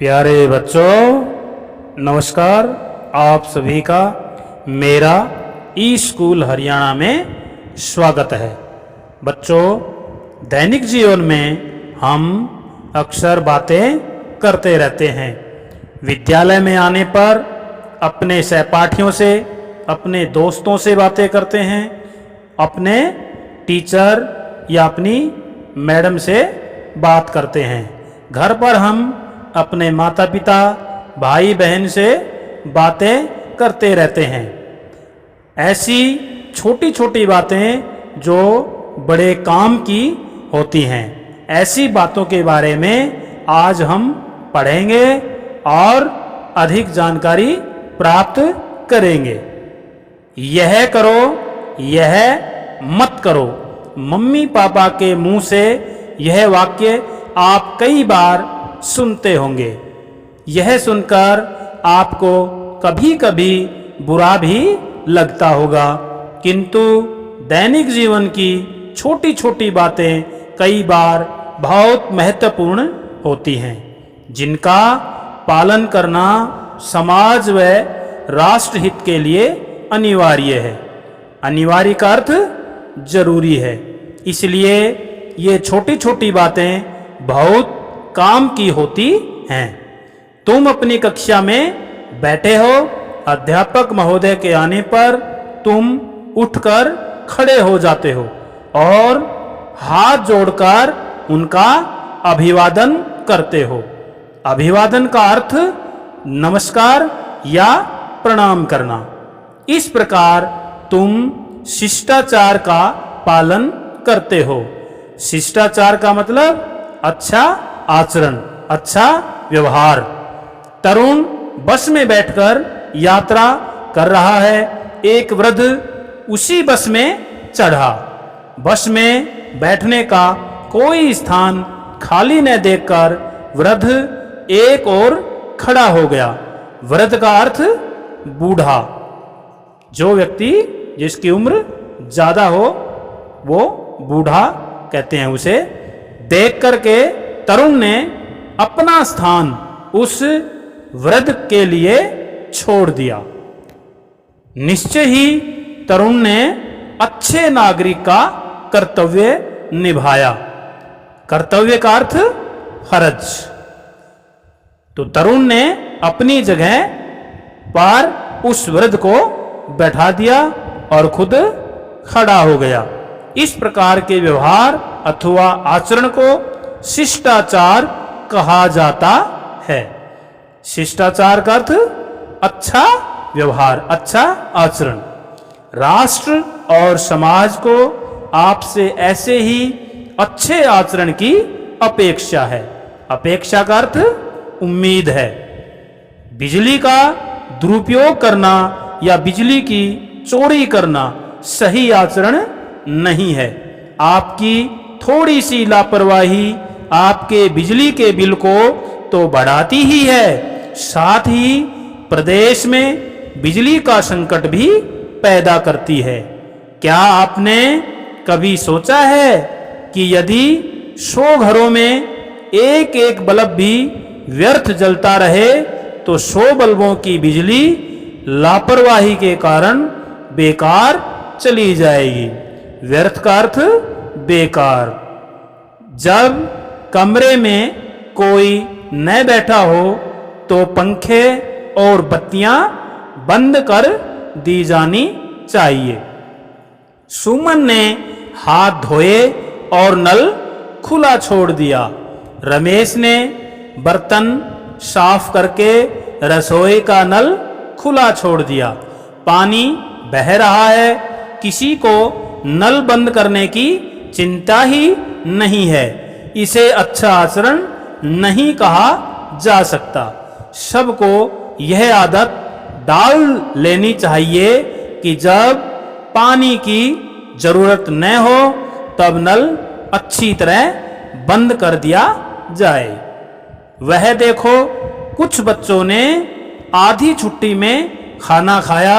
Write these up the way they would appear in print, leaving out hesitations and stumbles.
प्यारे बच्चों, नमस्कार। आप सभी का मेरा ई स्कूल हरियाणा में स्वागत है। बच्चों, दैनिक जीवन में हम अक्सर बातें करते रहते हैं। विद्यालय में आने पर अपने सहपाठियों से, अपने दोस्तों से बातें करते हैं, अपने टीचर या अपनी मैडम से बात करते हैं। घर पर हम अपने माता पिता, भाई बहन से बातें करते रहते हैं। ऐसी छोटी छोटी बातें जो बड़े काम की होती हैं, ऐसी बातों के बारे में आज हम पढ़ेंगे और अधिक जानकारी प्राप्त करेंगे। यह करो, यह मत करो। मम्मी पापा के मुंह से यह वाक्य आप कई बार सुनते होंगे। यह सुनकर आपको कभी कभी बुरा भी लगता होगा, किंतु दैनिक जीवन की छोटी छोटी बातें कई बार बहुत महत्वपूर्ण होती हैं, जिनका पालन करना समाज व राष्ट्र हित के लिए अनिवार्य है। अनिवार्य का अर्थ जरूरी है। इसलिए ये छोटी छोटी बातें बहुत काम की होती हैं। तुम अपनी कक्षा में बैठे हो, अध्यापक महोदय के आने पर तुम उठकर खड़े हो जाते हो और हाथ जोड़कर उनका अभिवादन करते हो। अभिवादन का अर्थ नमस्कार या प्रणाम करना। इस प्रकार तुम शिष्टाचार का पालन करते हो। शिष्टाचार का मतलब अच्छा आचरण, अच्छा व्यवहार। तरुण बस में बैठकर यात्रा कर रहा है। एक वृद्ध उसी बस में चढ़ा। बस में बैठने का कोई स्थान खाली न देखकर वृद्ध एक ओर खड़ा हो गया। वृद्ध का अर्थ बूढ़ा। जो व्यक्ति जिसकी उम्र ज्यादा हो वो बूढ़ा कहते हैं उसे। देख करके तरुण ने अपना स्थान उस वृद्ध के लिए छोड़ दिया। निश्चय ही तरुण ने अच्छे नागरिक का कर्तव्य निभाया। कर्तव्य का अर्थ फर्ज। तो तरुण ने अपनी जगह पर उस वृद्ध को बैठा दिया और खुद खड़ा हो गया। इस प्रकार के व्यवहार अथवा आचरण को शिष्टाचार कहा जाता है। शिष्टाचार का अर्थ अच्छा व्यवहार, अच्छा आचरण। राष्ट्र और समाज को आपसे ऐसे ही अच्छे आचरण की अपेक्षा है। अपेक्षा का अर्थ उम्मीद है। बिजली का दुरुपयोग करना या बिजली की चोरी करना सही आचरण नहीं है। आपकी थोड़ी सी लापरवाही आपके बिजली के बिल को तो बढ़ाती ही है, साथ ही प्रदेश में बिजली का संकट भी पैदा करती है। क्या आपने कभी सोचा है कि यदि 100 घरों में एक एक बल्ब भी व्यर्थ जलता रहे तो 100 बल्बों की बिजली लापरवाही के कारण बेकार चली जाएगी। व्यर्थ का अर्थ बेकार। जब कमरे में कोई न बैठा हो तो पंखे और बत्तियां बंद कर दी जानी चाहिए। सुमन ने हाथ धोए और नल खुला छोड़ दिया। रमेश ने बर्तन साफ करके रसोई का नल खुला छोड़ दिया। पानी बह रहा है, किसी को नल बंद करने की चिंता ही नहीं है। इसे अच्छा आचरण नहीं कहा जा सकता। सबको यह आदत डाल लेनी चाहिए कि जब पानी की जरूरत न हो तब नल अच्छी तरह बंद कर दिया जाए। वह देखो, कुछ बच्चों ने आधी छुट्टी में खाना खाया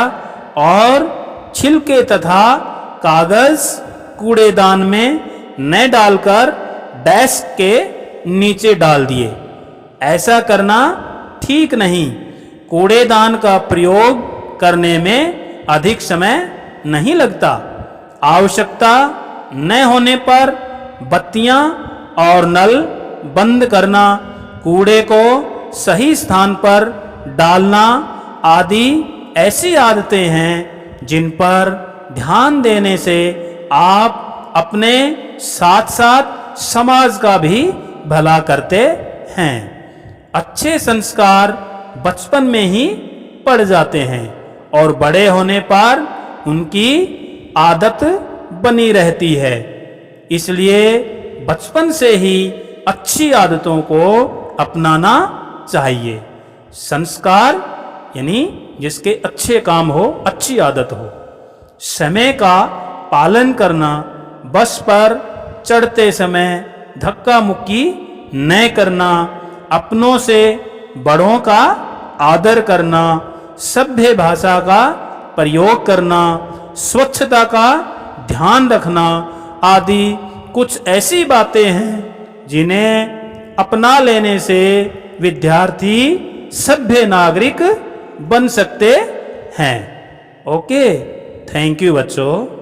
और छिलके तथा कागज कूड़ेदान में न डालकर डेस्क के नीचे डाल दिए। ऐसा करना ठीक नहीं। कूड़ेदान का प्रयोग करने में अधिक समय नहीं लगता। आवश्यकता न होने पर बत्तियां और नल बंद करना, कूड़े को सही स्थान पर डालना आदि ऐसी आदतें हैं जिन पर ध्यान देने से आप अपने साथ साथ समाज का भी भला करते हैं। अच्छे संस्कार बचपन में ही पड़ जाते हैं और बड़े होने पर उनकी आदत बनी रहती है। इसलिए बचपन से ही अच्छी आदतों को अपनाना चाहिए। संस्कार यानी जिसके अच्छे काम हो, अच्छी आदत हो। समय का पालन करना, बस पर चढ़ते समय धक्का मुक्की न करना, अपनों से बड़ों का आदर करना, सभ्य भाषा का प्रयोग करना, स्वच्छता का ध्यान रखना आदि कुछ ऐसी बातें हैं जिन्हें अपना लेने से विद्यार्थी सभ्य नागरिक बन सकते हैं। ओके, थैंक यू बच्चों।